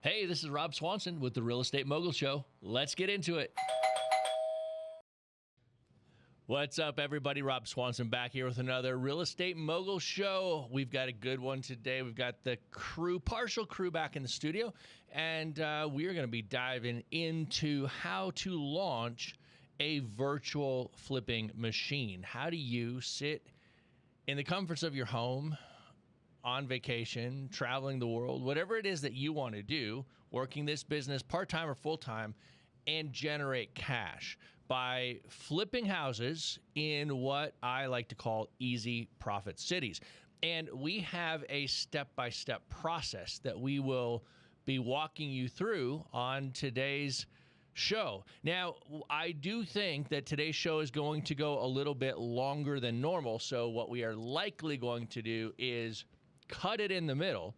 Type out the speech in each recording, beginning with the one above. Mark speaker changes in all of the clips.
Speaker 1: Hey, this is Rob Swanson with the Real Estate Mogul Show. Let's get into it. What's up, everybody? Rob Swanson back here with another Real Estate Mogul Show. We've got a good one today. We've got the crew, partial crew back in the studio, and we are going to be diving into how to launch a virtual flipping machine. How do you sit in the comforts of your home, on vacation, traveling the world, whatever it is that you want to do, working this business part-time or full-time, and generate cash by flipping houses in what I like to call easy profit cities. And we have a step-by-step process that we will be walking you through on today's show. Now, I do think that today's show is going to go a little bit longer than normal. So what we are likely going to do is cut it in the middle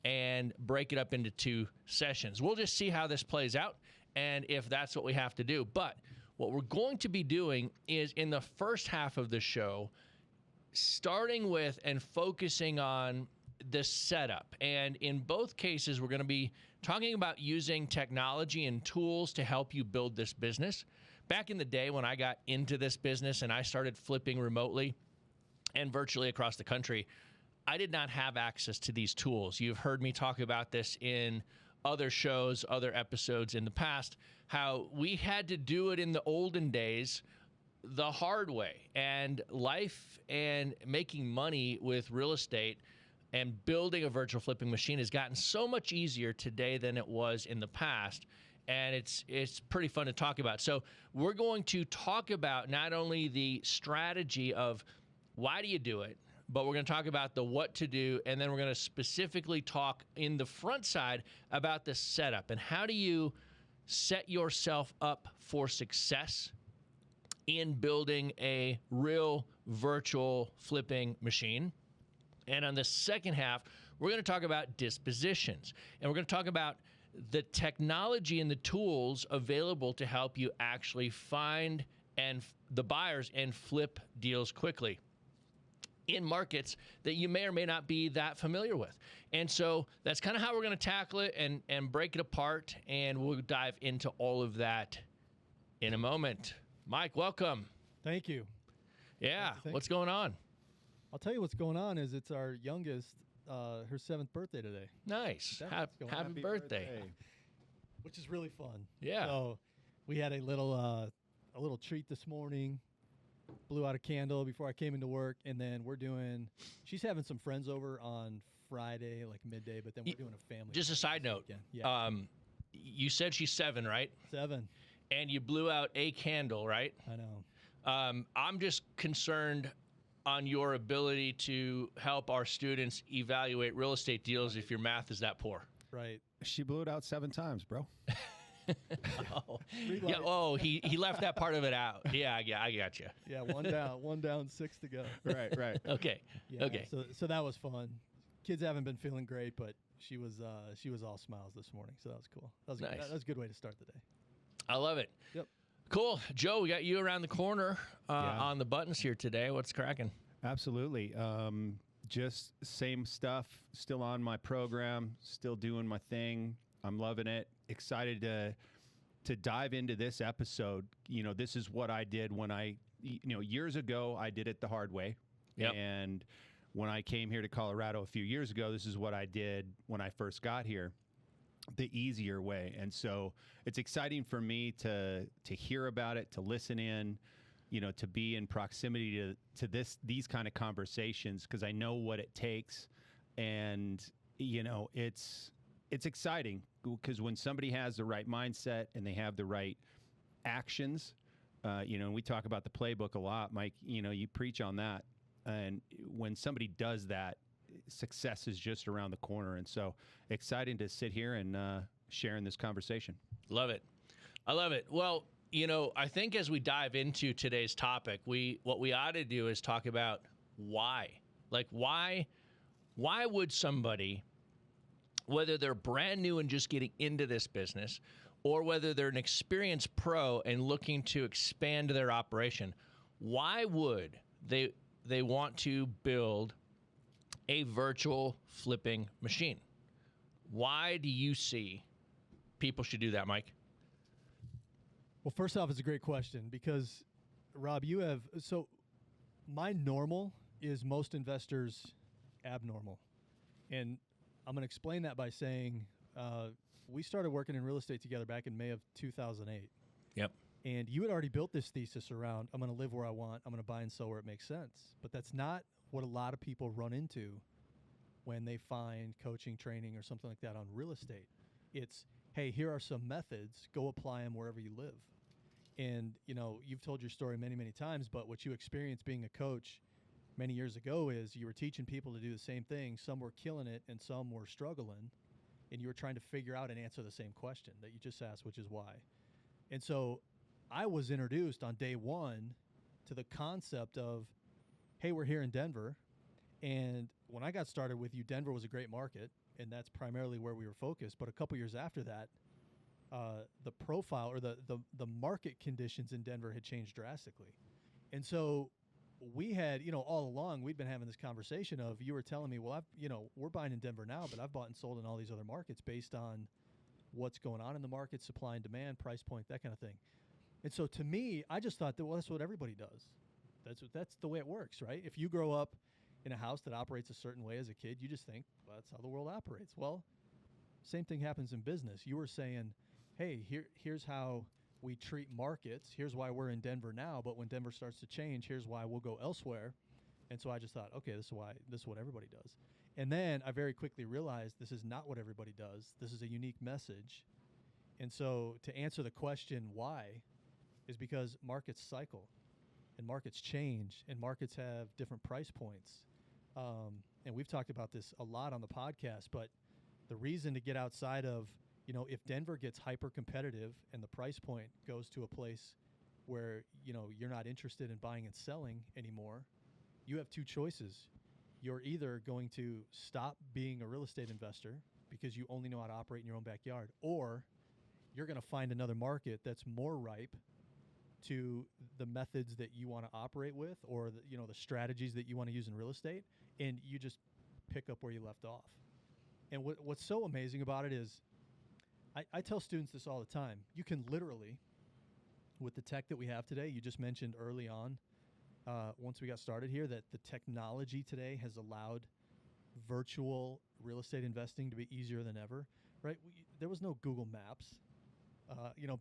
Speaker 1: and break it up into two sessions. We'll just see how this plays out and if that's what we have to do. But what we're going to be doing is in the first half of the show, starting with and focusing on the setup. And in both cases, we're going to be talking about using technology and tools to help you build this business. Back in the day when I got into this business and I started flipping remotely and virtually across the country, I did not have access to these tools. You've heard me talk about this in other shows, other episodes in the past, how we had to do it in the olden days the hard way. And life and making money with real estate and building a virtual flipping machine has gotten so much easier today than it was in the past. And it's pretty fun to talk about. So we're going to talk about not only the strategy of why do you do it, but we're going to talk about the what to do, and then we're going to specifically talk in the front side about the setup and how do you set yourself up for success in building a real virtual flipping machine. And on the second half, we're going to talk about dispositions, and we're going to talk about the technology and the tools available to help you actually find and the buyers and flip deals quickly in markets that you may or may not be that familiar with. And so that's kind of how we're going to tackle it and break it apart, and we'll dive into all of that in a moment. Mike, welcome.
Speaker 2: Thank you.
Speaker 1: Yeah, what's going on?
Speaker 2: I'll tell you what's going on is it's our youngest, her 7th birthday today.
Speaker 1: Nice. Happy birthday.
Speaker 2: Which is really fun.
Speaker 1: Yeah.
Speaker 2: So we had a little treat this morning. Blew out a candle before I came into work, and then she's having some friends over on Friday, like midday, but then we're doing a family.
Speaker 1: Just a side note.
Speaker 2: Yeah.
Speaker 1: You said she's 7, right?
Speaker 2: 7.
Speaker 1: And you blew out a candle, right?
Speaker 2: I know.
Speaker 1: I'm just concerned on your ability to help our students evaluate real estate deals if your math is that poor.
Speaker 2: Right.
Speaker 3: She blew it out 7 times, bro.
Speaker 1: Oh, yeah. Oh, he left that part of it out. Yeah, I got you.
Speaker 2: Yeah, one down, 6 to go.
Speaker 3: Right.
Speaker 1: Okay.
Speaker 2: Yeah,
Speaker 1: okay.
Speaker 2: So that was fun. Kids haven't been feeling great, but she was all smiles this morning, so that was cool. That was
Speaker 1: nice.
Speaker 2: That was a good way to start the day.
Speaker 1: I love it.
Speaker 2: Yep.
Speaker 1: Cool, Joe. We got you around the corner on the buttons here today. What's cracking?
Speaker 3: Absolutely. Just same stuff. Still on my program. Still doing my thing. I'm loving it. Excited to dive into this episode. You know, this is what I did when years ago, I did it the hard way.
Speaker 1: Yep.
Speaker 3: And when I came here to Colorado a few years ago, this is what I did when I first got here, the easier way. And so it's exciting for me to hear about it, to listen in, to be in proximity to these kind of conversations, because I know what it takes. And, it's exciting because when somebody has the right mindset and they have the right actions, and we talk about the playbook a lot, Mike, you preach on that. And when somebody does that, success is just around the corner. And so exciting to sit here and share in this conversation.
Speaker 1: Love it. I love it. Well, I think as we dive into today's topic, what we ought to do is talk about why. Like, why would somebody, whether they're brand new and just getting into this business, or whether they're an experienced pro and looking to expand their operation, why would they want to build a virtual flipping machine? Why do you see people should do that, Mike?
Speaker 2: Well, first off, it's a great question because, Rob, my normal is most investors' abnormal. And I'm going to explain that by saying we started working in real estate together back in May of 2008.
Speaker 1: Yep.
Speaker 2: And you had already built this thesis around, I'm going to live where I want, I'm going to buy and sell where it makes sense. But that's not what a lot of people run into when they find coaching, training, or something like that on real estate. It's, hey, here are some methods, go apply them wherever you live. And, you've told your story many, many times, but what you experienced being a coach many years ago is you were teaching people to do the same thing. Some were killing it and some were struggling. And you were trying to figure out and answer the same question that you just asked, which is why. And so I was introduced on day one to the concept of, hey, we're here in Denver. And when I got started with you, Denver was a great market, and that's primarily where we were focused. But a couple years after that, the profile or the market conditions in Denver had changed drastically. And so we had, all along, we'd been having this conversation of, you were telling me, well, we're buying in Denver now, but I've bought and sold in all these other markets based on what's going on in the market, supply and demand, price point, that kind of thing. And so to me, I just thought that, well, that's what everybody does. That's the way it works, right? If you grow up in a house that operates a certain way as a kid, you just think, well, that's how the world operates. Well, same thing happens in business. You were saying, hey, here's how we treat markets. Here's why we're in Denver now, but when Denver starts to change, here's why we'll go elsewhere. And so I just thought, okay, this is what everybody does. And then I very quickly realized this is not what everybody does. This is a unique message. And so to answer the question why is because markets cycle and markets change and markets have different price points. And we've talked about this a lot on the podcast, but the reason to get outside of, if Denver gets hyper competitive and the price point goes to a place where, you're not interested in buying and selling anymore, you have two choices. You're either going to stop being a real estate investor because you only know how to operate in your own backyard, or you're going to find another market that's more ripe to the methods that you want to operate with, or the strategies that you want to use in real estate, and you just pick up where you left off. And what's so amazing about it is, I tell students this all the time. You can literally, with the tech that we have today, you just mentioned early on, once we got started here, that the technology today has allowed virtual real estate investing to be easier than ever, right? There was no Google Maps,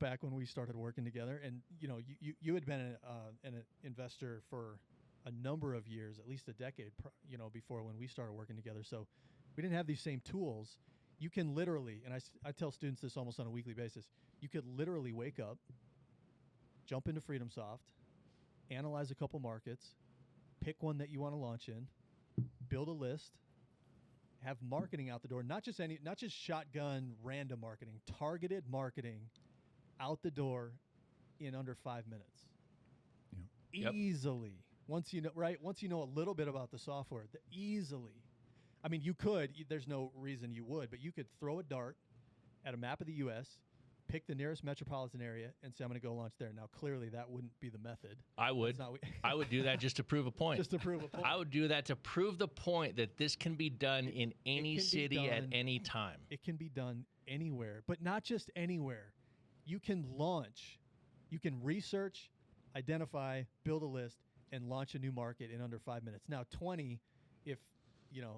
Speaker 2: back when we started working together. And, you had been an investor for a number of years, at least a decade, before when we started working together. So we didn't have these same tools. You can literally, and I tell students this almost on a weekly basis, you could literally wake up, jump into FreedomSoft, analyze a couple markets, pick one that you want to launch in, build a list, have marketing out the door, not just shotgun random marketing, targeted marketing out the door in under 5 minutes.
Speaker 1: Yep.
Speaker 2: Easily. Once you know a little bit about the software, easily. I mean, you could, there's no reason you would, but you could throw a dart at a map of the U.S., pick the nearest metropolitan area, and say, I'm going to go launch there. Now, clearly, that wouldn't be the method.
Speaker 1: I would. I would do that just to prove a point.
Speaker 2: Just to prove a point.
Speaker 1: I would do that to prove the point that this can be done in any city at any time.
Speaker 2: It can be done anywhere, but not just anywhere. You can launch. You can research, identify, build a list, and launch a new market in under 5 minutes. Now, 20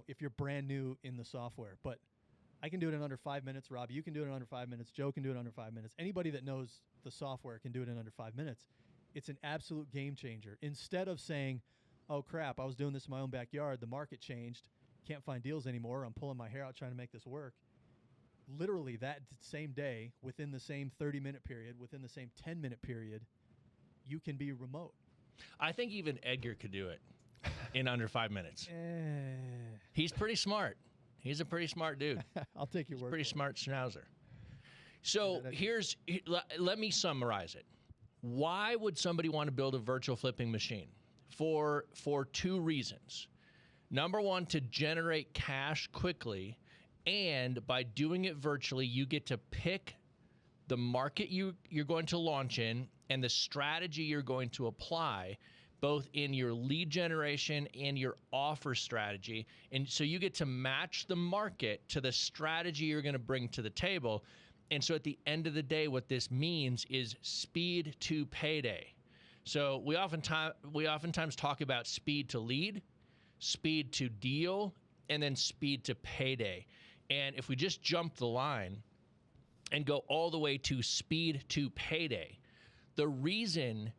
Speaker 2: if you're brand new in the software, but I can do it in under 5 minutes. Rob, you can do it in under 5 minutes. Joe can do it in under 5 minutes. Anybody that knows the software can do it in under 5 minutes. It's an absolute game changer. Instead of saying, oh crap, I was doing this in my own backyard, the market changed, can't find deals anymore, I'm pulling my hair out trying to make this work. Literally that same day, within the same 30-minute period, within the same 10-minute period, you can be remote.
Speaker 1: I think even Edgar could do it in under 5 minutes. He's pretty smart. He's a pretty smart dude.
Speaker 2: I'll take your word.
Speaker 1: Pretty smart schnauzer. So let me summarize it. Why would somebody want to build a virtual flipping machine? For two reasons. Number one, to generate cash quickly, and by doing it virtually, you get to pick the market you're going to launch in and the strategy you're going to apply both in your lead generation and your offer strategy. And so you get to match the market to the strategy you're going to bring to the table. And so at the end of the day, what this means is speed to payday. So we oftentimes talk about speed to lead, speed to deal, and then speed to payday. And if we just jump the line and go all the way to speed to payday, the reason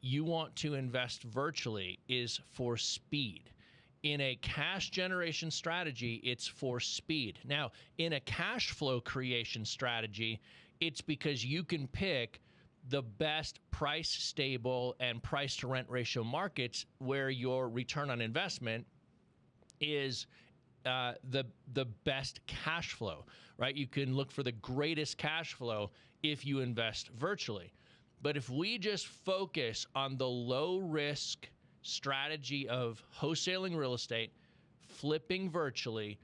Speaker 1: you want to invest virtually is for speed. In a cash generation strategy, it's for speed. Now, in a cash flow creation strategy, it's because you can pick the best price stable and price to rent ratio markets where your return on investment is the best cash flow, right? You can look for the greatest cash flow if you invest virtually. But if we just focus on the low risk strategy of wholesaling real estate, flipping virtually,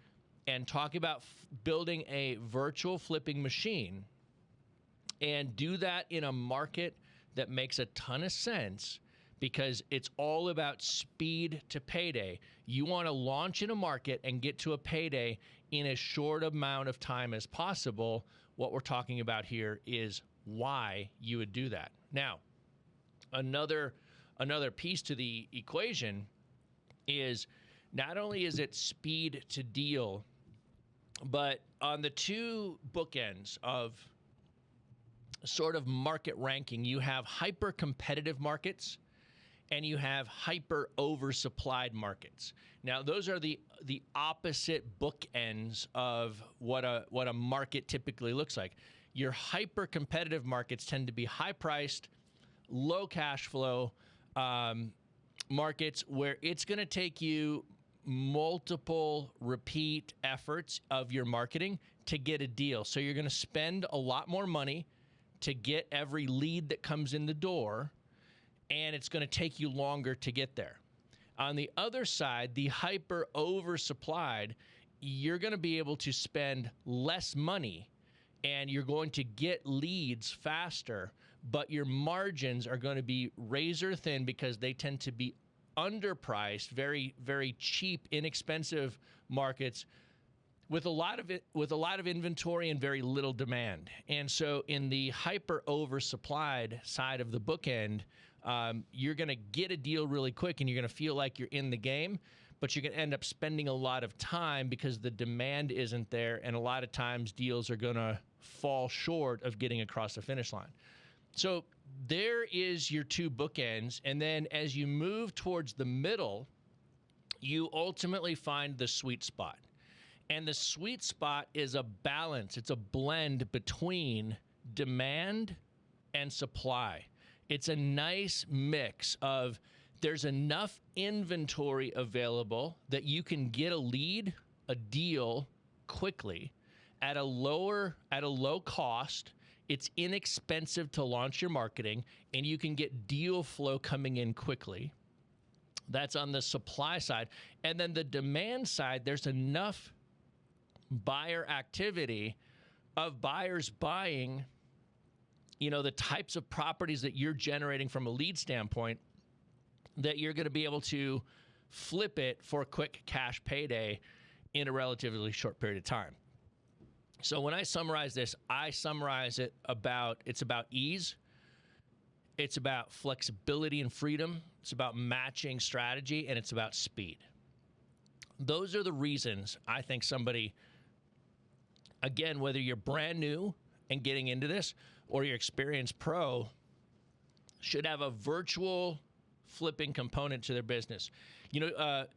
Speaker 1: and talk about building a virtual flipping machine, and do that in a market that makes a ton of sense, because it's all about speed to payday. You want to launch in a market and get to a payday in as short amount of time as possible. What we're talking about here is why you would do that. Now, another piece to the equation is not only is it speed to deal, but on the two bookends of sort of market ranking, you have hyper competitive markets and you have hyper oversupplied markets. Now, those are the opposite bookends of what a market typically looks like. Your hyper competitive markets tend to be high priced, low cash flow markets where it's going to take you multiple repeat efforts of your marketing to get a deal. So you're going to spend a lot more money to get every lead that comes in the door, and it's going to take you longer to get there. On the other side, the hyper oversupplied, you're going to be able to spend less money and you're going to get leads faster, but your margins are going to be razor thin because they tend to be underpriced, very, very cheap, inexpensive markets with a lot of inventory and very little demand. And so in the hyper oversupplied side of the bookend, you're going to get a deal really quick and you're going to feel like you're in the game, but you're going to end up spending a lot of time because the demand isn't there, and a lot of times deals are going to fall short of getting across the finish line. So there is your two bookends, and then as you move towards the middle, you ultimately find the sweet spot. And the sweet spot is a balance. It's a blend between demand and supply. It's a nice mix of there's enough inventory available that you can get a lead, a deal quickly at a low cost. It's inexpensive to launch your marketing, and you can get deal flow coming in quickly. That's on the supply side. And then the demand side, there's enough buyer activity of buyers buying, the types of properties that you're generating from a lead standpoint, that you're going to be able to flip it for a quick cash payday in a relatively short period of time. So when I summarize this, I summarize it it's about ease. It's about flexibility and freedom. It's about matching strategy, and it's about speed. Those are the reasons I think somebody, again, whether you're brand new and getting into this or you're experienced pro, should have a virtual flipping component to their business.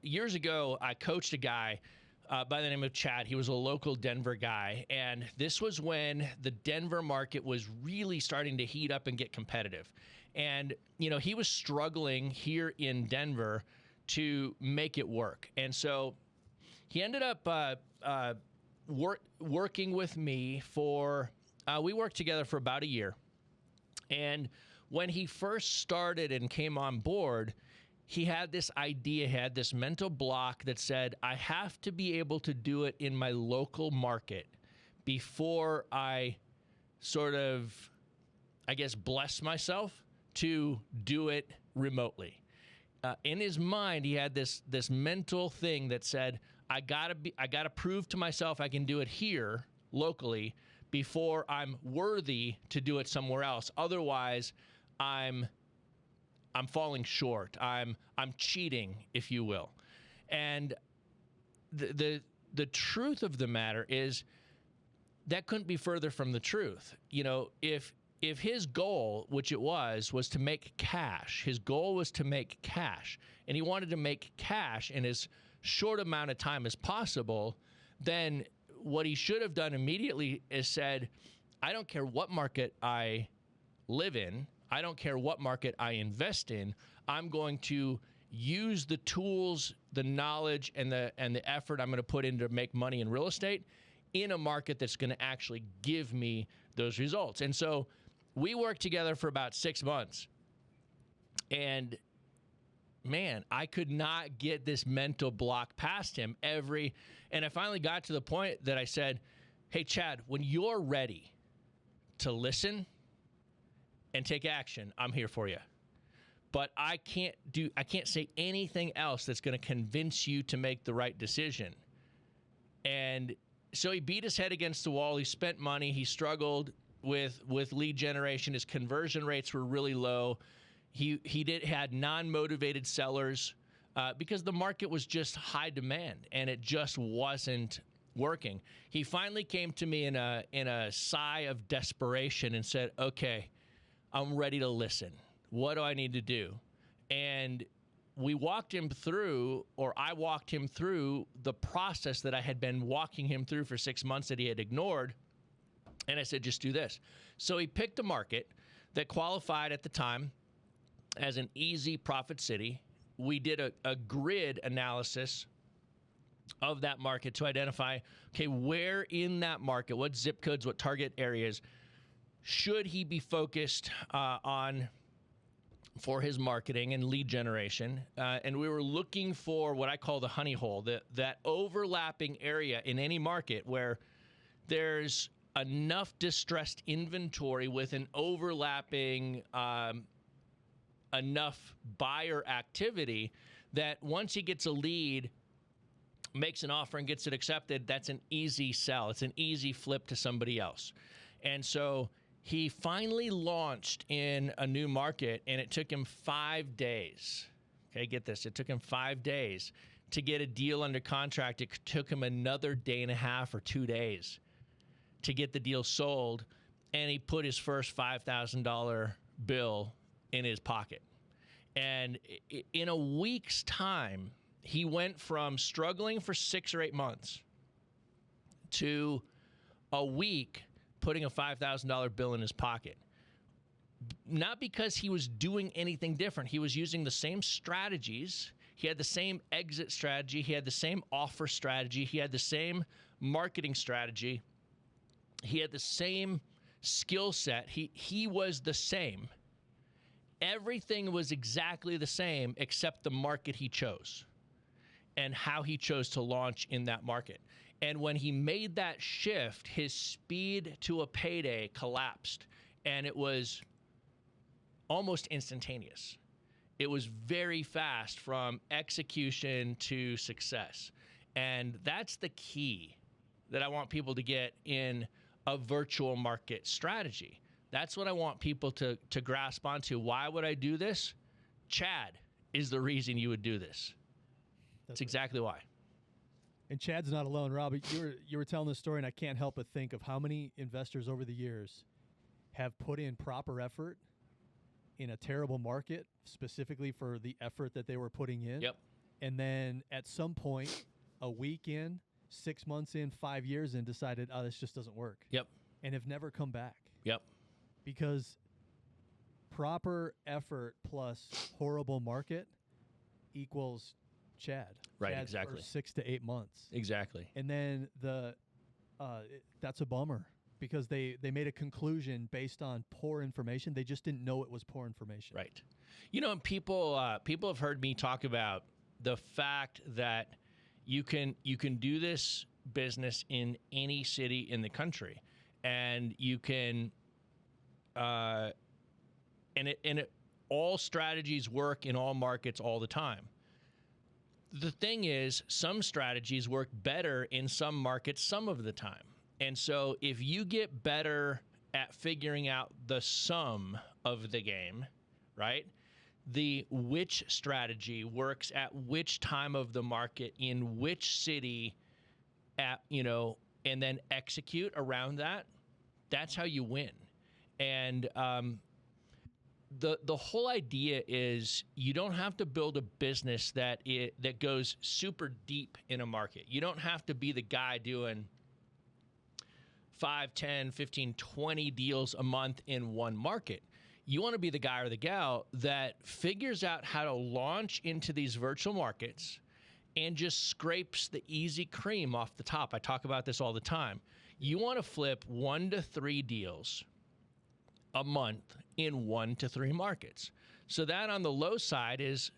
Speaker 1: Years ago, I coached a guy by the name of Chad. He was a local Denver guy, and this was when the Denver market was really starting to heat up and get competitive. And, he was struggling here in Denver to make it work. And so he ended up working with me we worked together for about a year. And when he first started and came on board, he had this idea, he had this mental block that said, I have to be able to do it in my local market before I sort of, bless myself to do it remotely. In his mind, he had this mental thing that said, I gotta prove to myself I can do it here locally before I'm worthy to do it somewhere else. Otherwise, I'm falling short. I'm cheating, if you will. And the truth of the matter is that couldn't be further from the truth. You know, if his goal, which it was to make cash, his goal was to make cash, and he wanted to make cash in as short amount of time as possible, then what he should have done immediately is said, I don't care what market I live in, I don't care what market I invest in, I'm going to use the tools, the knowledge, and the effort I'm going to put in to make money in real estate in a market that's going to actually give me those results. And so we worked together for about 6 months, and man, I could not get this mental block past him and I finally got to the point that I said, hey, Chad, when you're ready to listen and take action, I'm here for you. But I can't say anything else that's going to convince you to make the right decision. And so he beat his head against the wall. He spent money. He struggled with lead generation. His conversion rates were really low. He had non-motivated sellers because the market was just high demand and it just wasn't working. He finally came to me in a sigh of desperation and said, okay, I'm ready to listen. What do I need to do? And I walked him through the process that I had been walking him through for 6 months that he had ignored. And I said, just do this. So he picked a market that qualified at the time as an easy profit city. We did a grid analysis of that market to identify, okay, where in that market, what zip codes, what target areas should he be focused on for his marketing and lead generation. And we were looking for what I call the honey hole, that overlapping area in any market where there's enough distressed inventory with an overlapping enough buyer activity that once he gets a lead, makes an offer and gets it accepted, that's an easy sell. It's an easy flip to somebody else. And so he finally launched in a new market, and it took him 5 days. Okay, get this. It took him 5 days to get a deal under contract. It took him another day and a half or 2 days to get the deal sold, and he put his first $5,000 bill in his pocket. And in a week's time, he went from struggling for 6 or 8 months to a week putting a $5,000 bill in his pocket. Not because he was doing anything different. He was using the same strategies. He had the same exit strategy. He had the same offer strategy. He had the same marketing strategy. He had the same skill set. He was the same. Everything was exactly the same except the market he chose and how he chose to launch in that market. And when he made that shift, his speed to a payday collapsed, and it was almost instantaneous. It was very fast from execution to success. And that's the key that I want people to get in a virtual market strategy. That's what I want people to grasp onto. Why would I do this? Chad is the reason you would do this. That's exactly why.
Speaker 2: And Chad's not alone, Rob. You were telling this story, and I can't help but think of how many investors over the years have put in proper effort in a terrible market, specifically for the effort that they were putting in.
Speaker 1: Yep.
Speaker 2: And then at some point, a week in, 6 months in, 5 years in, decided, oh, this just doesn't work.
Speaker 1: Yep.
Speaker 2: And have never come back.
Speaker 1: Yep.
Speaker 2: Because proper effort plus horrible market equals Chad.
Speaker 1: Right,
Speaker 2: Chad's
Speaker 1: exactly.
Speaker 2: First 6 to 8 months.
Speaker 1: Exactly.
Speaker 2: And then that's a bummer because they made a conclusion based on poor information. They just didn't know it was poor information.
Speaker 1: Right. You know, people have heard me talk about the fact that you can do this business in any city in the country, and you can and it all strategies work in all markets all the time. The thing is, some strategies work better in some markets some of the time. And so if you get better at figuring out the sum of the game, right? The which strategy works at which time of the market in which city at, and then execute around that. That's how you win. And the whole idea is you don't have to build a business that goes super deep in a market. You don't have to be the guy doing 5, 10, 15, 20 deals a month in one market. You want to be the guy or the gal that figures out how to launch into these virtual markets and just scrapes the easy cream off the top. I talk about this all the time. You want to flip 1 to 3 deals a month in 1 to 3 markets. So that on the low side is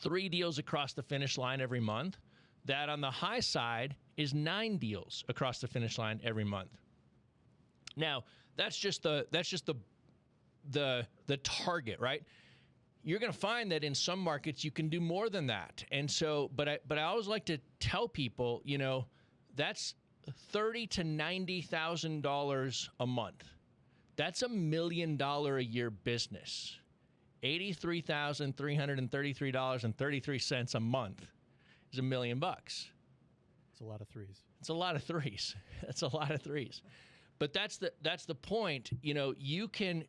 Speaker 1: 3 deals across the finish line every month. That on the high side is 9 deals across the finish line every month. Now, that's just the target, right? You're going to find that in some markets you can do more than that. And so, but I always like to tell people, that's $30,000 to $90,000 a month. That's $1 million a year business. $83,333.33 a month is $1 million.
Speaker 2: It's a lot of threes.
Speaker 1: It's a lot of threes. That's a lot of threes. But that's the point. You can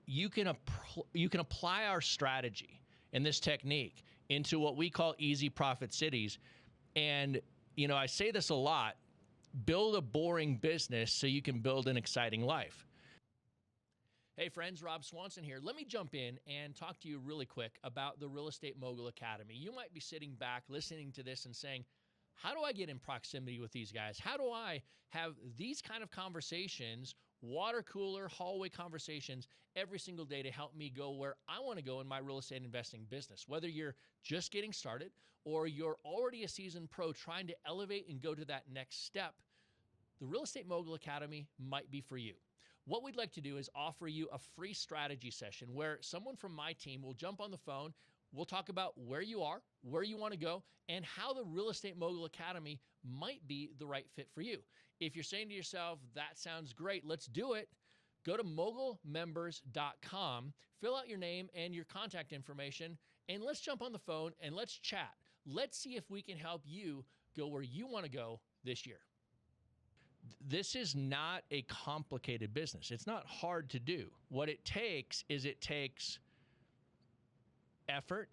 Speaker 1: apply our strategy and this technique into what we call easy profit cities. And I say this a lot: build a boring business so you can build an exciting life. Hey friends, Rob Swanson here. Let me jump in and talk to you really quick about the Real Estate Mogul Academy. You might be sitting back listening to this and saying, how do I get in proximity with these guys? How do I have these kind of conversations, water cooler, hallway conversations every single day to help me go where I want to go in my real estate investing business? Whether you're just getting started or you're already a seasoned pro trying to elevate and go to that next step, the Real Estate Mogul Academy might be for you. What we'd like to do is offer you a free strategy session where someone from my team will jump on the phone. We'll talk about where you are, where you want to go, and how the Real Estate Mogul Academy might be the right fit for you. If you're saying to yourself, that sounds great, let's do it, go to mogulmembers.com, fill out your name and your contact information, and let's jump on the phone and let's chat. Let's see if we can help you go where you want to go this year. This is not a complicated business. It's not hard to do. What it takes is effort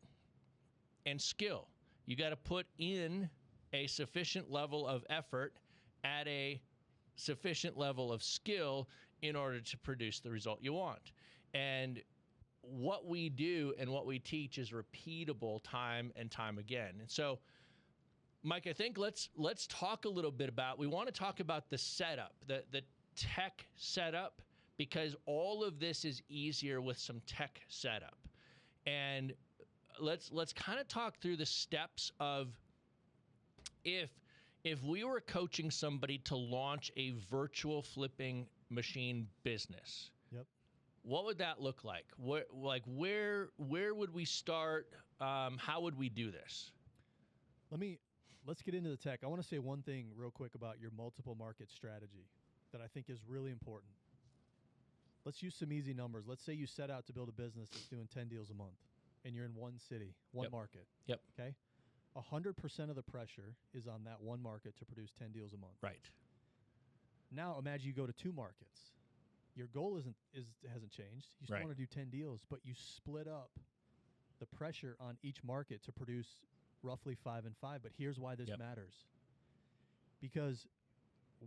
Speaker 1: and skill. You got to put in a sufficient level of effort at a sufficient level of skill in order to produce the result you want. And what we do and what we teach is repeatable time and time again. And so, Mike, I think let's talk a little bit about, we want to talk about the setup, the tech setup, because all of this is easier with some tech setup. And let's kind of talk through the steps of if we were coaching somebody to launch a virtual flipping machine business.
Speaker 2: Yep.
Speaker 1: What would that look like? Where would we start? How would we do this?
Speaker 2: Let's get into the tech. I want to say one thing real quick about your multiple market strategy that I think is really important. Let's use some easy numbers. Let's say you set out to build a business that's doing 10 deals a month and you're in one city, one market.
Speaker 1: Yep.
Speaker 2: Okay. 100% of the pressure is on that one market to produce 10 deals a month.
Speaker 1: Right.
Speaker 2: Now imagine you go to 2 markets. Your goal hasn't changed. You still want to do 10 deals, but you split up the pressure on each market to produce roughly 5 and 5. But here's why this matters. Because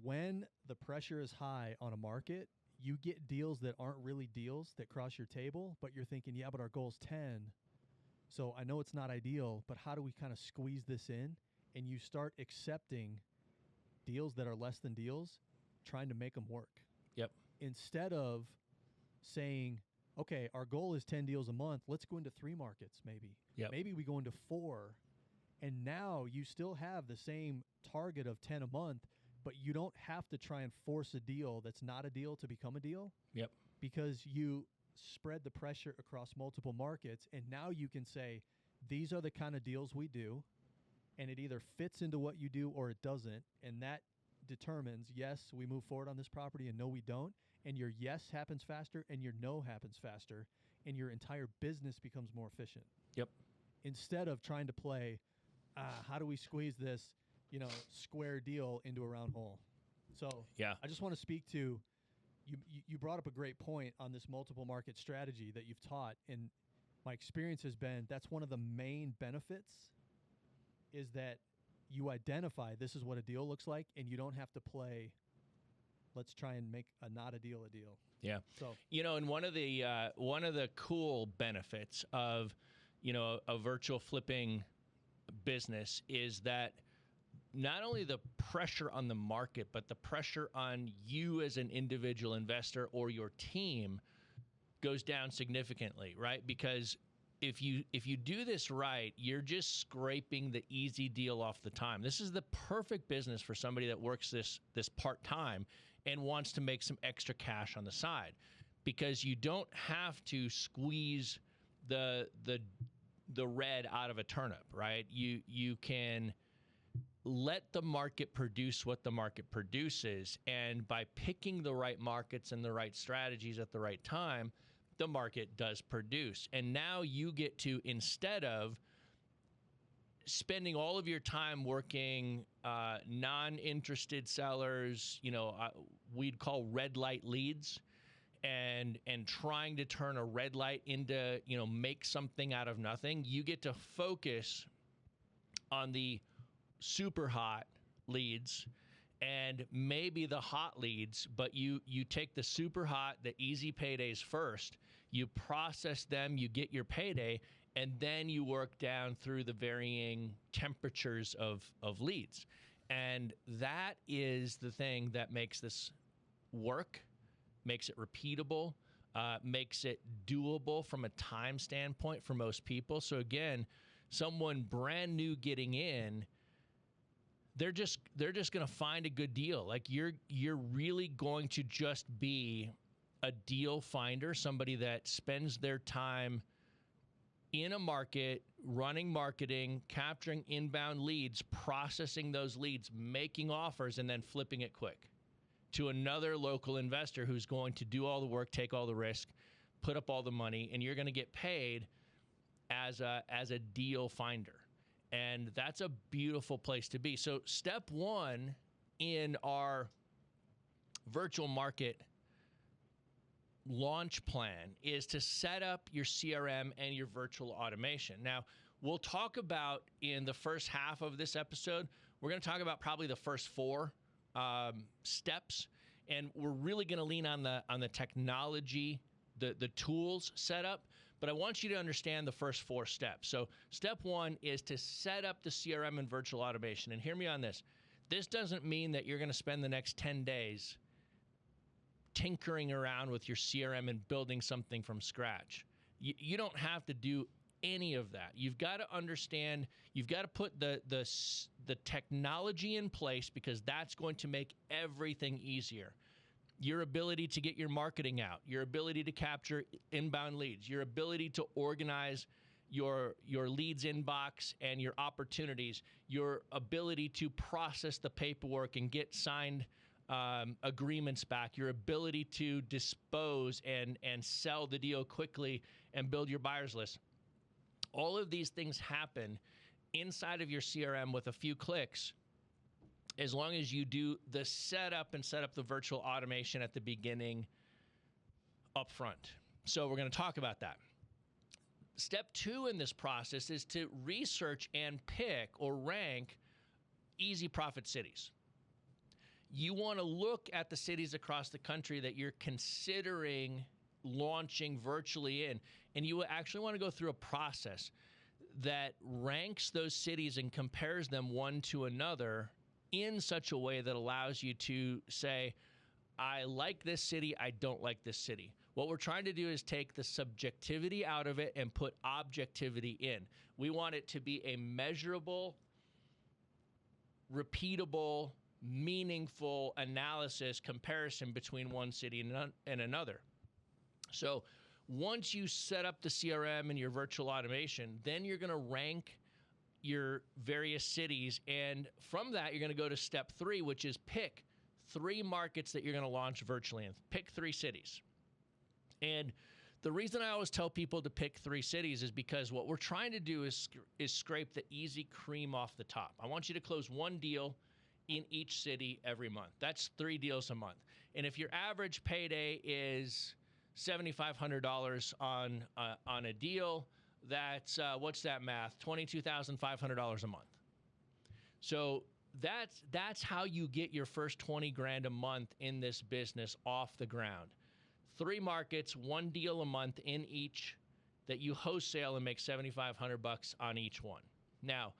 Speaker 2: when the pressure is high on a market, you get deals that aren't really deals that cross your table, but you're thinking, yeah, but our goal's 10. So I know it's not ideal, but how do we kind of squeeze this in? And you start accepting deals that are less than deals, trying to make them work.
Speaker 1: Yep.
Speaker 2: Instead of saying, okay, our goal is 10 deals a month. Let's go into 3 markets maybe.
Speaker 1: Yep.
Speaker 2: Maybe we go into 4. And now you still have the same target of 10 a month, but you don't have to try and force a deal that's not a deal to become a deal.
Speaker 1: Yep.
Speaker 2: Because you spread the pressure across multiple markets, and now you can say, these are the kind of deals we do, and it either fits into what you do or it doesn't, and that determines, yes, we move forward on this property, and no, we don't, and your yes happens faster, and your no happens faster, and your entire business becomes more efficient.
Speaker 1: Yep.
Speaker 2: Instead of trying to play, how do we squeeze this, square deal into a round hole? So
Speaker 1: Yeah.
Speaker 2: I just want to speak to, you brought up a great point on this multiple market strategy that you've taught, and my experience has been that's one of the main benefits is that you identify this is what a deal looks like, and you don't have to play, let's try and make a not a deal a deal.
Speaker 1: Yeah.
Speaker 2: So
Speaker 1: And one of the cool benefits of, a virtual flipping business is that not only the pressure on the market, but the pressure on you as an individual investor or your team goes down significantly, right? Because if you do this right, you're just scraping the easy deal off the time. This is the perfect business for somebody that works this part-time and wants to make some extra cash on the side, because you don't have to squeeze the red out of a turnip, right? You can let the market produce what the market produces, and by picking the right markets and the right strategies at the right time, the market does produce. And now you get to, instead of spending all of your time working non-interested sellers, we'd call red light leads, and trying to turn a red light into, make something out of nothing, you get to focus on the super hot leads and maybe the hot leads, but you take the super hot, the easy paydays first, you process them, you get your payday, and then you work down through the varying temperatures of leads. And that is the thing that makes this work, makes it repeatable, makes it doable from a time standpoint for most people. So again, someone brand new getting in, they're just going to find a good deal. Like you're really going to just be a deal finder, somebody that spends their time in a market, running marketing, capturing inbound leads, processing those leads, making offers, and then flipping it quick to another local investor who's going to do all the work, take all the risk, put up all the money, and you're going to get paid as a deal finder. And that's a beautiful place to be. So step one in our virtual market launch plan is to set up your CRM and your virtual automation. Now, we'll talk about in the first half of this episode, we're going to talk about probably the first 4 steps. And we're really going to lean on the technology, the tools setup. But I want you to understand the first 4 steps. So step 1 is to set up the CRM and virtual automation. And hear me on this. This doesn't mean that you're going to spend the next 10 days tinkering around with your CRM and building something from scratch. You don't have to do any of that. You've got to understand, you've got to put the technology in place, because that's going to make everything easier. Your ability to get your marketing out, your ability to capture inbound leads, your ability to organize your leads inbox and your opportunities, your ability to process the paperwork and get signed agreements back, your ability to dispose and sell the deal quickly and build your buyers list. All of these things happen inside of your CRM with a few clicks, as long as you do the setup and set up the virtual automation at the beginning up front. So we're going to talk about that. Step 2 in this process is to research and pick or rank easy profit cities. You want to look at the cities across the country that you're considering launching virtually in, and you actually want to go through a process that ranks those cities and compares them one to another in such a way that allows you to say, I like this city, I don't like this city. What we're trying to do is take the subjectivity out of it and put objectivity in. We want it to be a measurable, repeatable, meaningful analysis comparison between one city and another. So Once you set up the CRM and your virtual automation, then you're going to rank your various cities. And from that, you're going to go to step 3, which is pick 3 markets that you're going to launch virtually in. Pick 3 cities. And the reason I always tell people to pick 3 cities is because what we're trying to do is scrape the easy cream off the top. I want you to close 1 deal in each city every month. That's 3 deals a month. And if your average payday is $7,500 on a deal, that's what's that math? $22,500 a month. So that's how you get your first 20 grand a month in this business off the ground. 3 markets, 1 deal a month in each that you wholesale and make $7,500 on each one. Now,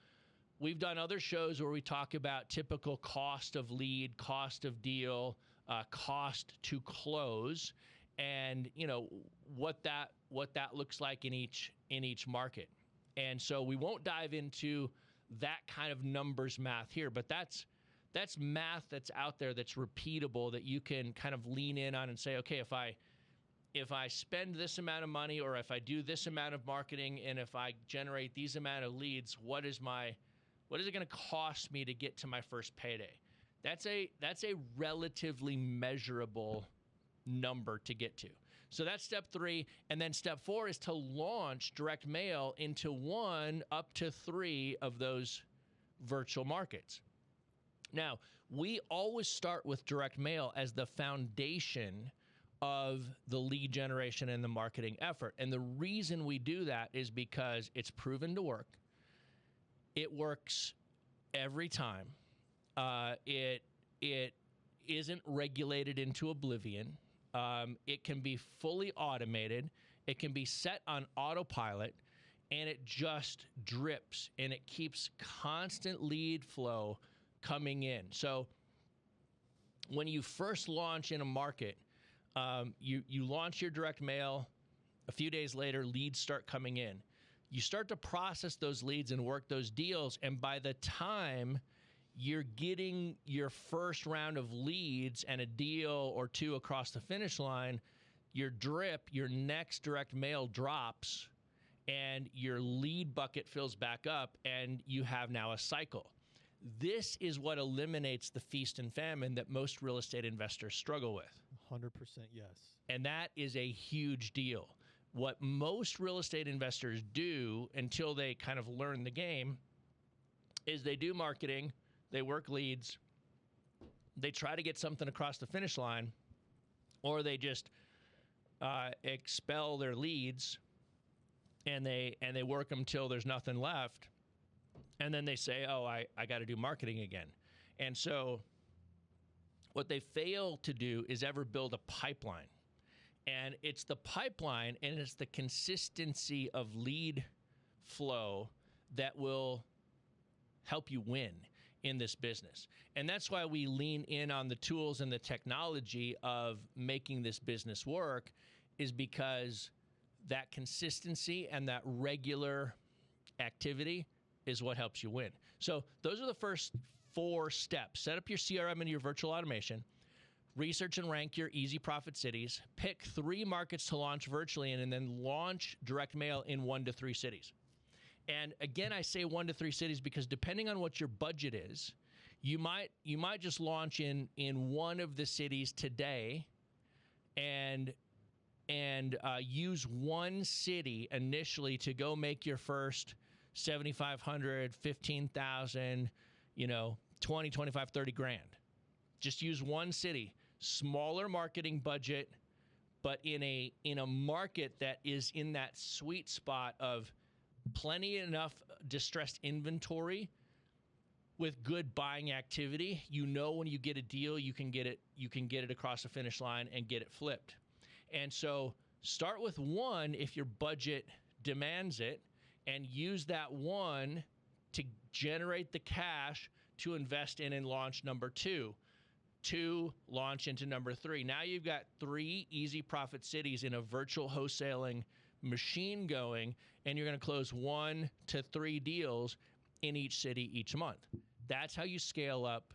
Speaker 1: we've done other shows where we talk about typical cost of lead, cost of deal, cost to close, and what that looks like in each market. And so we won't dive into that kind of numbers math here, but that's math that's out there that's repeatable that you can kind of lean in on and say, okay, if I spend this amount of money, or if I do this amount of marketing, and if I generate these amount of leads, what is it going to cost me to get to my first payday? That's a relatively measurable number to get to. So that's step 3. And then step 4 is to launch direct mail into 1 up to 3 of those virtual markets. Now, we always start with direct mail as the foundation of the lead generation and the marketing effort. And the reason we do that is because it's proven to work. It works every time. It isn't regulated into oblivion. It can be fully automated. It can be set on autopilot, and it just drips, and it keeps constant lead flow coming in. So when you first launch in a market, you launch your direct mail. A few days later, leads start coming in. You start to process those leads and work those deals, and by the time you're getting your first round of leads and a deal or 2 across the finish line, your next direct mail drops, and your lead bucket fills back up, and you have now a cycle. This is what eliminates the feast and famine that most real estate investors struggle with.
Speaker 2: 100% yes.
Speaker 1: And that is a huge deal. What most real estate investors do until they kind of learn the game is they do marketing, they work leads, they try to get something across the finish line, or they just expel their leads and they work them till there's nothing left. And then they say, oh, I got to do marketing again. And so what they fail to do is ever build a pipeline. And it's the pipeline and it's the consistency of lead flow that will help you win in this business. And that's why we lean in on the tools and the technology of making this business work, is because that consistency and that regular activity is what helps you win. So those are the first 4 steps. Set up your CRM and your virtual automation. Research and rank your easy profit cities. Pick 3 markets to launch virtually in, and then launch direct mail in 1 to 3 cities. And again, I say 1 to 3 cities because depending on what your budget is, you might just launch in 1 of the cities today, and use 1 city initially to go make your first 7,500, 15,000, 20, 25, 30 grand. Just use 1 city, smaller marketing budget, but in a market that is in that sweet spot of plenty enough distressed inventory with good buying activity. When you get a deal, you can get it across the finish line and get it flipped. And so start with 1 if your budget demands it, and use that 1 to generate the cash to invest in and launch number 2, to launch into number 3. Now you've got 3 easy profit cities in a virtual wholesaling machine going, and you're going to close 1 to 3 deals in each city each month. That's how you scale up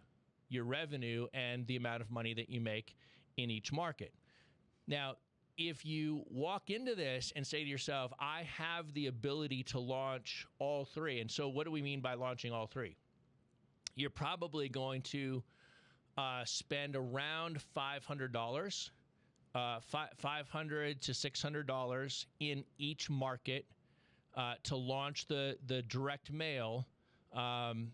Speaker 1: your revenue and the amount of money that you make in each market. Now, if you walk into this and say to yourself, I have the ability to launch all three. And so what do we mean by launching all three? You're probably going to spend around $500, $500 to $600 in each market to launch the direct mail on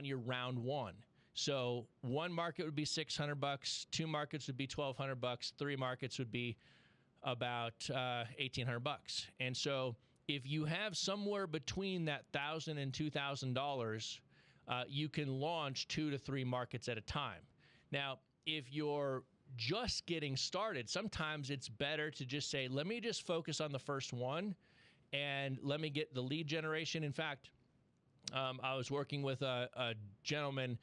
Speaker 1: your round one. So one market would be $600, two markets would be $1,200, three markets would be about $1,800. And so if you have somewhere between that $1,000 and $2,000, you can launch 2 to 3 markets at a time. Now, if you're just getting started, sometimes it's better to just say, let me just focus on the first one and let me get the lead generation. In fact, I was working with a gentleman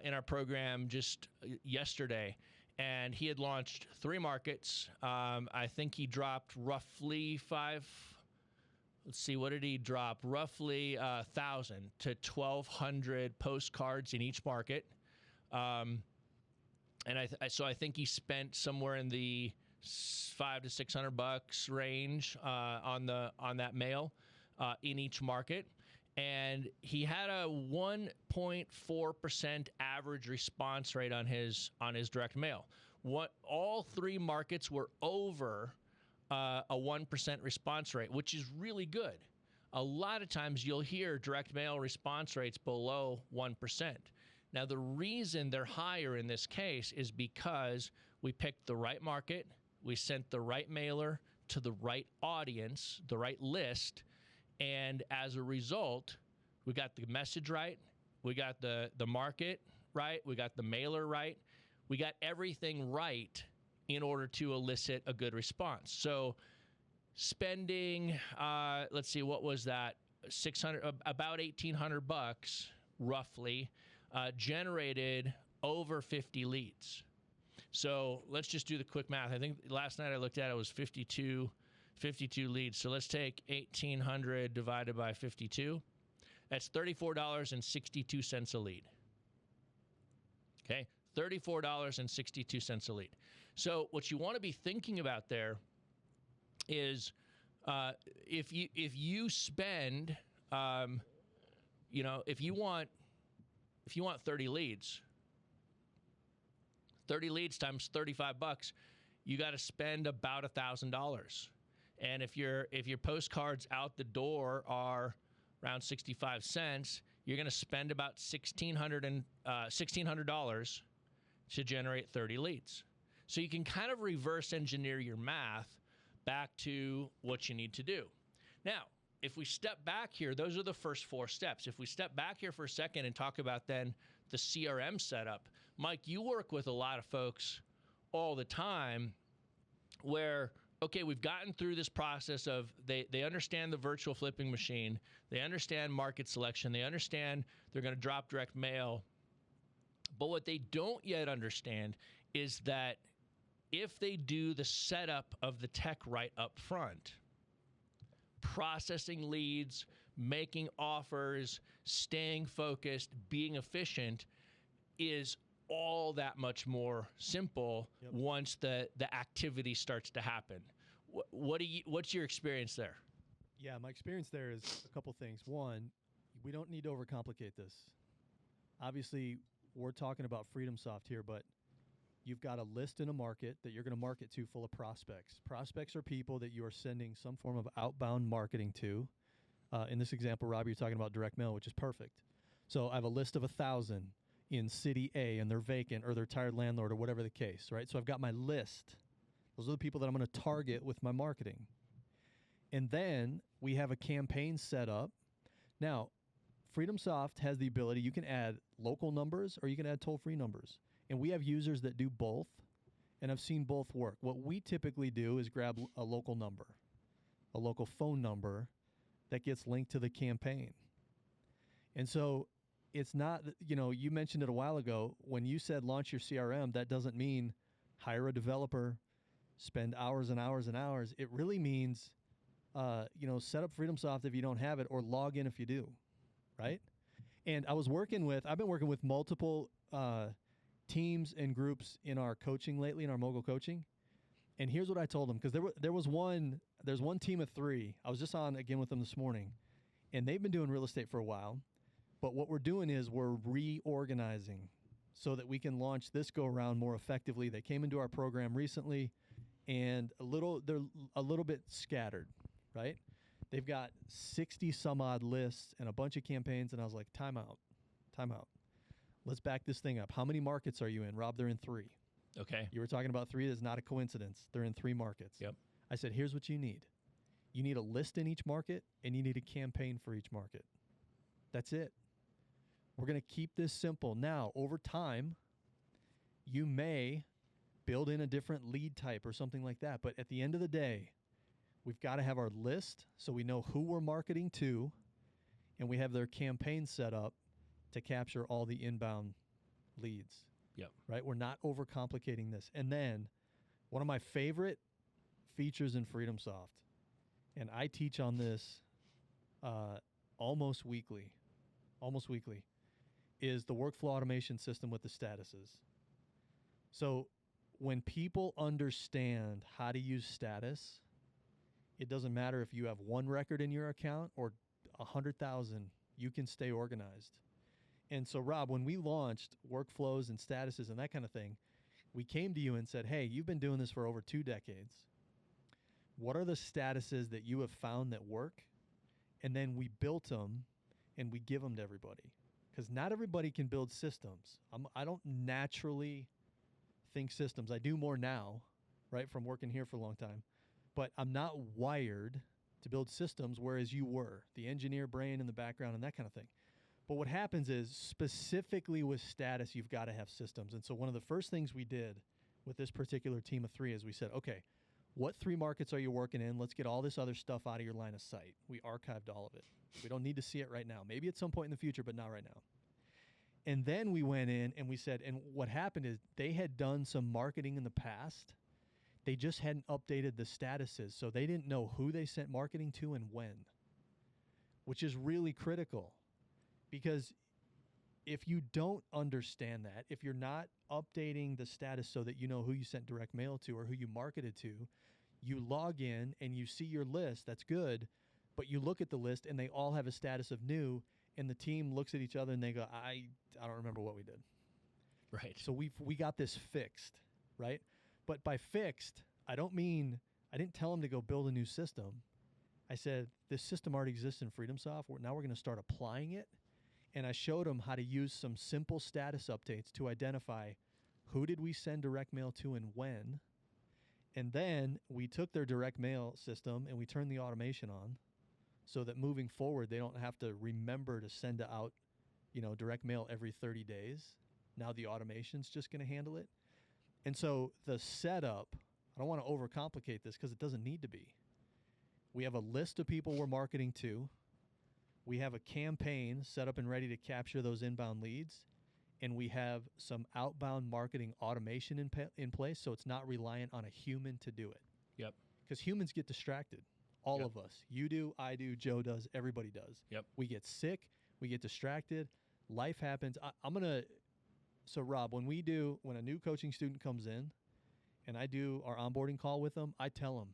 Speaker 1: in our program just yesterday, and he had launched 3 markets. I think he dropped roughly let's see, what did he drop? Roughly 1,000 to 1,200 postcards in each market. And so I think he spent somewhere in the $500 to $600 range on that mail in each market. And he had a 1.4% average response rate on his direct mail. All 3 markets were over a 1% response rate, which is really good. A lot of times you'll hear direct mail response rates below 1%. Now, the reason they're higher in this case is because we picked the right market, we sent the right mailer to the right audience, the right list, and as a result, we got the message right, we got the market right, we got the mailer right, we got everything right in order to elicit a good response. So spending, let's see, what was that? About $1,800 roughly, generated over 50 leads. So let's just do the quick math. I think last night I looked at it was 52 leads. So let's take 1,800 divided by 52. That's $34.62 a lead. Okay, $34.62 a lead. So what you want to be thinking about there is if you spend, if you want 30 leads, 30 leads times $35, you got to spend about $1,000. And if your postcards out the door are around 65 cents, you're going to spend about $1,600 to generate 30 leads. So you can kind of reverse engineer your math back to what you need to do. Now, if we step back here, those are the first 4 steps. If we step back here for a second and talk about then the CRM setup, Mike, you work with a lot of folks all the time where, okay, we've gotten through this process of they understand the virtual flipping machine, they understand market selection, they understand they're going to drop direct mail. But what they don't yet understand is that if they do the setup of the tech right up front, processing leads, making offers, staying focused, being efficient is all that much more simple once the activity starts to happen. What's your experience there?
Speaker 2: Yeah, my experience there is a couple things. One, we don't need to overcomplicate this. Obviously, we're talking about FreedomSoft here, but you've got a list in a market that you're going to market to full of prospects. Prospects are people that you are sending some form of outbound marketing to. In this example, Rob, you're talking about direct mail, which is perfect. So I have a list of 1,000 in city A, and they're vacant or they're tired landlord or whatever the case, right? So I've got my list. Those are the people that I'm going to target with my marketing. And then we have a campaign set up. Now, FreedomSoft has the ability, you can add local numbers or you can add toll-free numbers. And we have users that do both, and I've seen both work. What we typically do is grab a local number, a local phone number that gets linked to the campaign. And so it's not, you mentioned it a while ago, when you said launch your CRM, that doesn't mean hire a developer, spend hours and hours and hours. It really means, set up FreedomSoft if you don't have it, or log in if you do, right? And I've been working with multiple teams and groups in our coaching lately, in our mogul coaching. And here's what I told them, because there's one team of 3. I was just on again with them this morning, and they've been doing real estate for a while. But what we're doing is we're reorganizing so that we can launch this go around more effectively. They came into our program recently, and they're a little bit scattered, right? They've got 60 some odd lists and a bunch of campaigns, and I was like, time out. Let's back this thing up. How many markets are you in? Rob, they're in 3.
Speaker 1: Okay.
Speaker 2: You were talking about 3. That's not a coincidence. They're in 3 markets.
Speaker 1: Yep.
Speaker 2: I said, here's what you need. You need a list in each market, and you need a campaign for each market. That's it. We're going to keep this simple. Now, over time, you may build in a different lead type or something like that. But at the end of the day, we've got to have our list so we know who we're marketing to, and we have their campaign set up to capture all the inbound leads.
Speaker 1: Yep.
Speaker 2: Right? We're not overcomplicating this. And then one of my favorite features in FreedomSoft, and I teach on this almost weekly, is the workflow automation system with the statuses. So when people understand how to use status, it doesn't matter if you have 1 record in your account or 100,000, you can stay organized. And so, Rob, when we launched workflows and statuses and that kind of thing, we came to you and said, hey, you've been doing this for over 2 decades. What are the statuses that you have found that work? And then we built them and we give them to everybody. Because not everybody can build systems. I don't naturally think systems. I do more now, right, from working here for a long time. But I'm not wired to build systems, whereas you were, the engineer brain in the background and that kind of thing. But what happens is, specifically with status, you've got to have systems. And so one of the first things we did with this particular team of 3 is we said, okay, what 3 markets are you working in? Let's get all this other stuff out of your line of sight. We archived all of it. We don't need to see it right now. Maybe at some point in the future, but not right now. And then we went in and we said, and what happened is they had done some marketing in the past. They just hadn't updated the statuses. So they didn't know who they sent marketing to and when, which is really critical. Because if you don't understand that, if you're not updating the status so that you know who you sent direct mail to or who you marketed to, you log in and you see your list, that's good, but you look at the list and they all have a status of new, and the team looks at each other and they go, I don't remember what we did.
Speaker 1: Right.
Speaker 2: So we got this fixed, right? But by fixed, I didn't tell them to go build a new system. I said, this system already exists in FreedomSoft. Now we're going to start applying it. And I showed them how to use some simple status updates to identify who did we send direct mail to and when. And then we took their direct mail system and we turned the automation on so that moving forward, they don't have to remember to send out, direct mail every 30 days. Now the automation's just going to handle it. And so the setup, I don't want to overcomplicate this because it doesn't need to be. We have a list of people we're marketing to. We have a campaign set up and ready to capture those inbound leads. And we have some outbound marketing automation in place, so it's not reliant on a human to do it.
Speaker 1: Yep.
Speaker 2: Because humans get distracted. All of us. You do, I do, Joe does, everybody does.
Speaker 1: Yep.
Speaker 2: We get sick. We get distracted. Life happens. So Rob, when a new coaching student comes in and I do our onboarding call with them, I tell them,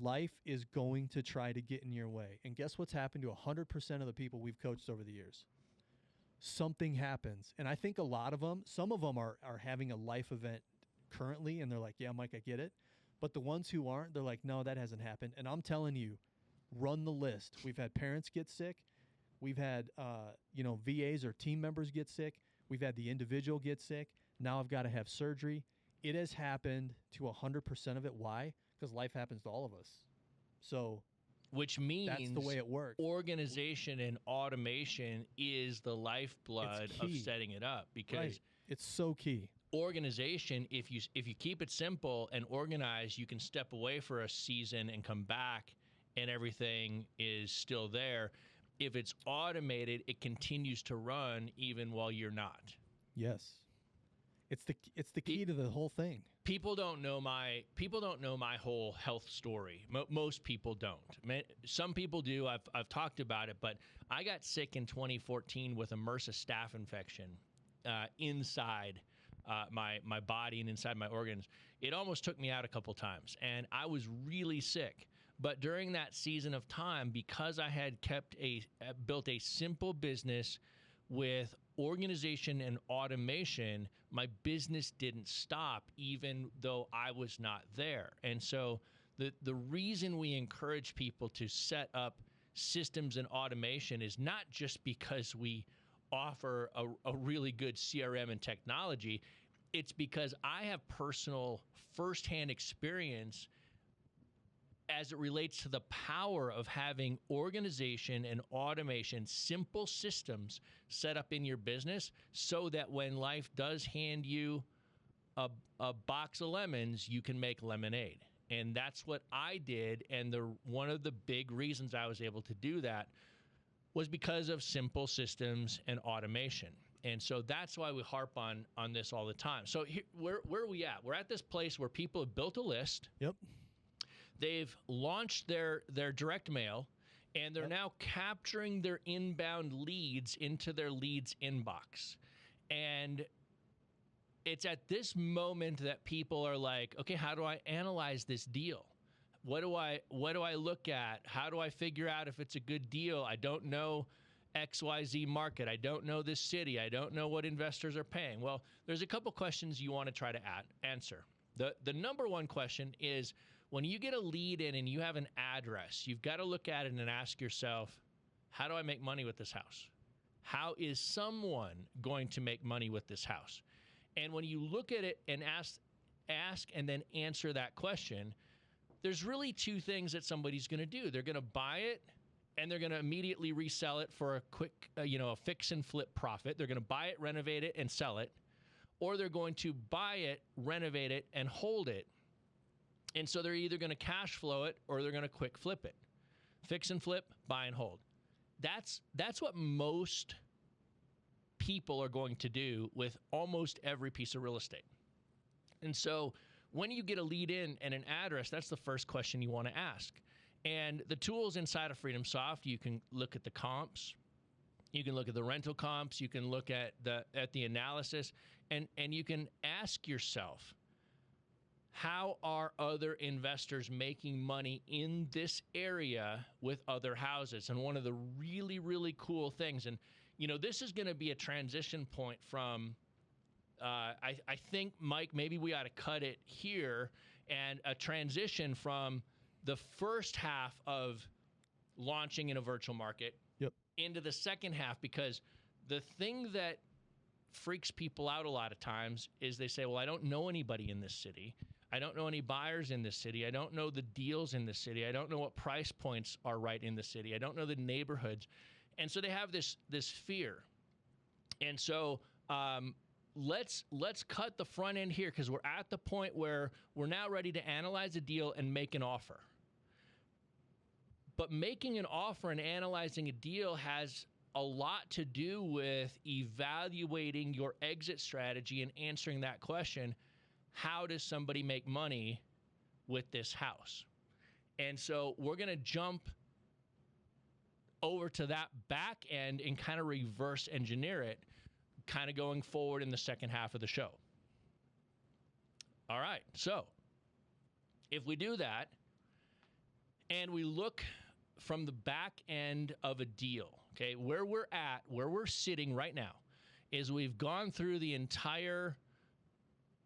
Speaker 2: life is going to try to get in your way. And guess what's happened to 100% of the people we've coached over the years? Something happens. And I think some of them are having a life event currently, and they're like, yeah, Mike, I get it. But the ones who aren't, they're like, no, that hasn't happened. And I'm telling you, run the list. We've had parents get sick. We've had, VAs or team members get sick. We've had the individual get sick. Now I've got to have surgery. It has happened to 100% of it. Why? Because life happens to all of us. So,
Speaker 1: which means
Speaker 2: that's the way it works.
Speaker 1: Organization and automation is the lifeblood of setting it up, because
Speaker 2: it's so key.
Speaker 1: Organization, if you keep it simple and organized, you can step away for a season and come back and everything is still there. If it's automated, it continues to run even while you're not.
Speaker 2: Yes. It's the key to the whole thing.
Speaker 1: People don't know my whole health story. Most people don't. Some people do. I've talked about it, but I got sick in 2014 with a MRSA staph infection inside my body and inside my organs. it almost took me out a couple times, and I was really sick. But during that season of time, because I had built a simple business with organization and automation, my business didn't stop even though I was not there. And so the reason we encourage people to set up systems and automation is not just because we offer a really good CRM and technology. It's because I have personal firsthand experience as it relates to the power of having organization and automation, simple systems set up in your business so that when life does hand you a box of lemons, you can make lemonade. And that's what I did. And one of the big reasons I was able to do that was because of simple systems and automation. And so that's why we harp on this all the time. So where are we at? We're at this place where people have built a list.
Speaker 2: Yep.
Speaker 1: They've launched their direct mail, and they're now capturing their inbound leads into their leads inbox. And it's at this moment that people are like, okay, how do I analyze this deal? What do I look at? How do I figure out if it's a good deal? I don't know XYZ market. I don't know this city. I don't know what investors are paying. Well, there's a couple questions you want to try to answer. The number one question is, when you get a lead in and you have an address, you've got to look at it and ask yourself, how do I make money with this house? How is someone going to make money with this house? And when you look at it and ask and then answer that question, there's really two things that somebody's going to do. They're going to buy it, and they're going to immediately resell it for a quick, a fix and flip profit. They're going to buy it, renovate it, and sell it. Or they're going to buy it, renovate it, and hold it. And so they're either going to cash flow it or they're going to quick flip it. Fix and flip, buy and hold. That's what most people are going to do with almost every piece of real estate. And so when you get a lead in and an address, that's the first question you want to ask. And the tools inside of FreedomSoft, you can look at the comps, you can look at the rental comps, you can look at the analysis, and you can ask yourself, how are other investors making money in this area with other houses? And one of the really, really cool things, and this is going to be a transition point from, I think, Mike, maybe we ought to cut it here, and a transition from the first half of launching in a virtual market into the second half, because the thing that freaks people out a lot of times is they say, well, I don't know anybody in this city. I don't know any buyers in this city. I don't know the deals in the city. I don't know what price points are right in the city. I don't know the neighborhoods. And so they have this fear. And so let's cut the front end here, because we're at the point where we're now ready to analyze a deal and make an offer. But making an offer and analyzing a deal has a lot to do with evaluating your exit strategy and answering that question. How does somebody make money with this house? And so we're going to jump over to that back end and kind of reverse engineer it, kind of going forward in the second half of the show. All right. So if we do that and we look from the back end of a deal, okay, where we're sitting right now is we've gone through the entire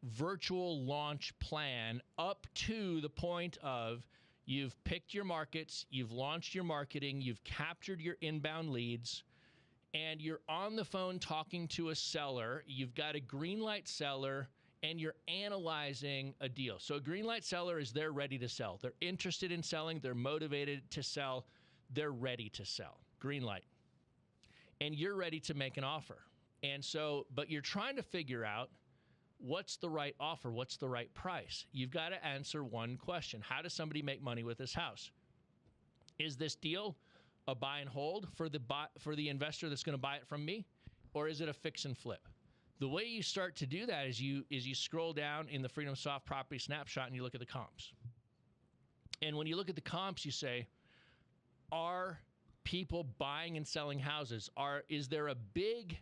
Speaker 1: virtual launch plan up to the point of you've picked your markets, you've launched your marketing, you've captured your inbound leads, and you're on the phone talking to a seller. You've got a green light seller, and you're analyzing a deal. So a green light seller is they're ready to sell. They're interested in selling. They're motivated to sell. They're ready to sell. Green light. And you're ready to make an offer. And so, but you're trying to figure out, what's the right offer? What's the right price? You've got to answer one question. How does somebody make money with this house? Is this deal a buy and hold for the investor that's going to buy it from me? Or is it a fix and flip? The way you start to do that is you scroll down in the FreedomSoft property snapshot and you look at the comps. And when you look at the comps, you say, are people buying and selling houses? Is there a big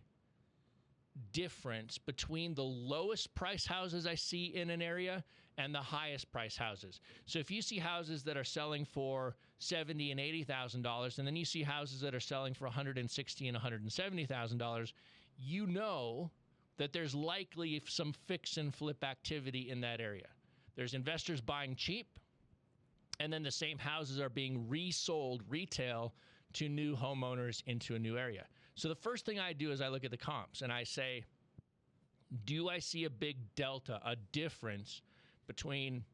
Speaker 1: difference between the lowest price houses I see in an area and the highest price houses. So if you see houses that are selling for $70,000 and $80,000, and then you see houses that are selling for $160,000 and $170,000, you know that there's likely some fix and flip activity in that area. There's investors buying cheap, and then the same houses are being resold retail to new homeowners into a new area. So the first thing I do is I look at the comps and I say, do I see a big delta, a difference between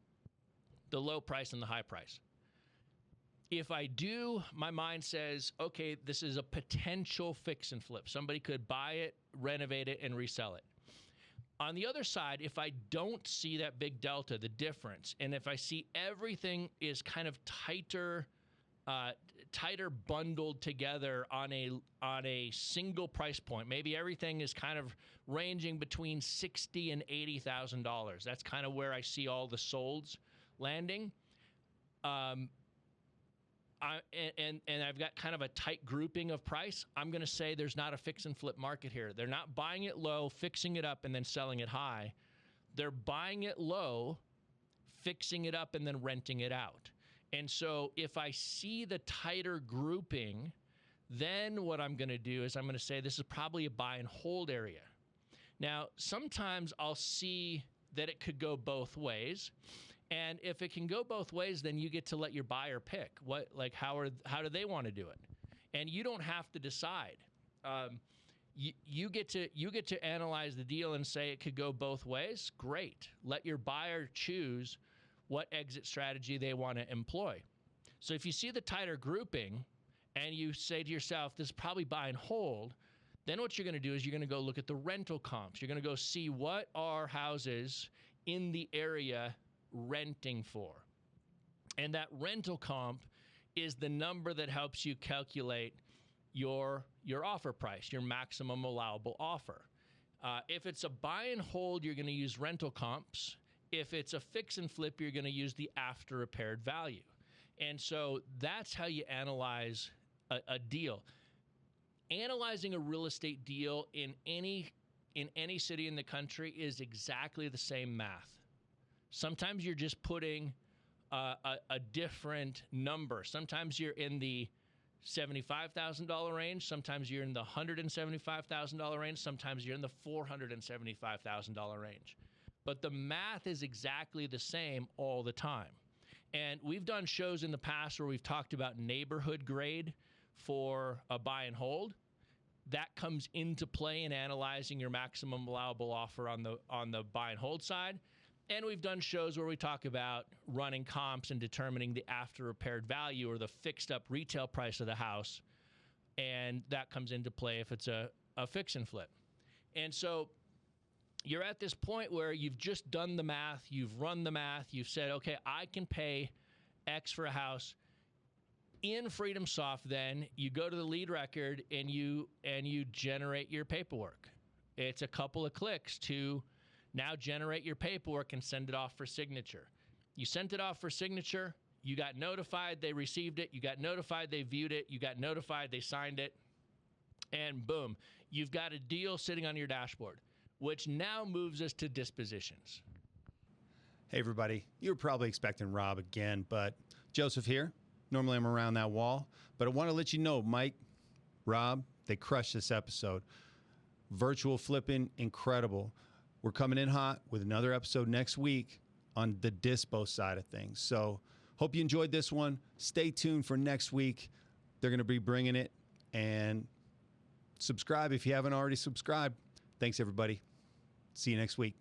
Speaker 1: the low price and the high price? If I do, my mind says, okay, this is a potential fix and flip. Somebody could buy it, renovate it, and resell it. On the other side, if I don't see that big delta, the difference, and if I see everything is kind of tighter bundled together on a single price point, maybe everything is kind of ranging between $60,000 and $80,000. That's kind of where I see all the solds landing. And I've got kind of a tight grouping of price. I'm going to say there's not a fix and flip market here. They're not buying it low, fixing it up, and then selling it high. They're buying it low, fixing it up, and then renting it out. And so if I see the tighter grouping, then what I'm going to do is I'm going to say this is probably a buy and hold area. Now, sometimes I'll see that it could go both ways. And if it can go both ways, then you get to let your buyer pick how do they want to do it, and you don't have to decide. You get to analyze the deal and say it could go both ways. Great, let your buyer choose what exit strategy they want to employ. So if you see the tighter grouping, and you say to yourself, this is probably buy and hold, then what you're going to do is you're going to go look at the rental comps. You're going to go see what are houses in the area renting for. And that rental comp is the number that helps you calculate your offer price, your maximum allowable offer. If it's a buy and hold, you're going to use rental comps. If it's a fix and flip, you're going to use the after repaired value. And so that's how you analyze a deal. Analyzing a real estate deal in any city in the country is exactly the same math. Sometimes you're just putting a different number. Sometimes you're in the $75,000 range. Sometimes you're in the $175,000 range. Sometimes you're in the $475,000 range. But the math is exactly the same all the time. And we've done shows in the past where we've talked about neighborhood grade for a buy and hold. That comes into play in analyzing your maximum allowable offer on the buy and hold side. And we've done shows where we talk about running comps and determining the after repaired value or the fixed up retail price of the house. And that comes into play if it's a fix and flip. And so you're at this point where you've just done the math, you've run the math, you've said, okay, I can pay X for a house. In FreedomSoft, then you go to the lead record and you generate your paperwork. It's a couple of clicks to now generate your paperwork and send it off for signature. You sent it off for signature. You got notified they received it. You got notified they viewed it. You got notified they signed it. And boom, you've got a deal sitting on your dashboard, which now moves us to dispositions.
Speaker 3: Hey, everybody. You were probably expecting Rob again, but Joseph here. Normally I'm around that wall, but I want to let you know, Mike, Rob, they crushed this episode. Virtual flipping, incredible. We're coming in hot with another episode next week on the dispo side of things. So hope you enjoyed this one. Stay tuned for next week. They're going to be bringing it. And subscribe if you haven't already subscribed. Thanks, everybody. See you next week.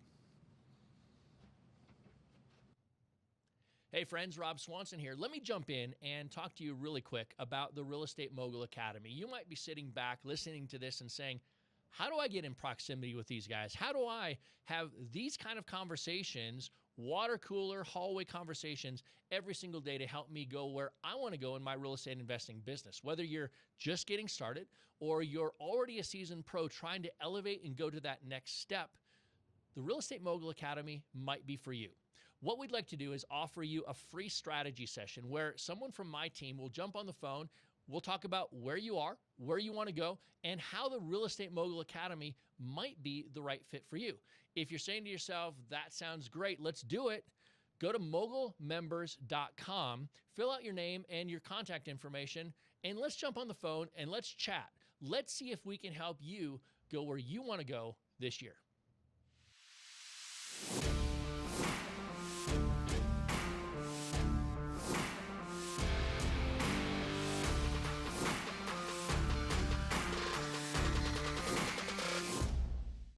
Speaker 1: Hey friends, Rob Swanson here. Let me jump in and talk to you really quick about the Real Estate Mogul Academy. You might be sitting back listening to this and saying, how do I get in proximity with these guys? How do I have these kind of conversations, water cooler, hallway conversations every single day to help me go where I want to go in my real estate investing business? Whether you're just getting started or you're already a seasoned pro trying to elevate and go to that next step, the Real Estate Mogul Academy might be for you. What we'd like to do is offer you a free strategy session where someone from my team will jump on the phone. We'll talk about where you are, where you want to go, and how the Real Estate Mogul Academy might be the right fit for you. If you're saying to yourself, that sounds great, let's do it, Go to mogulmembers.com, fill out your name and your contact information, and let's jump on the phone and let's chat. Let's see if we can help you go where you want to go this year.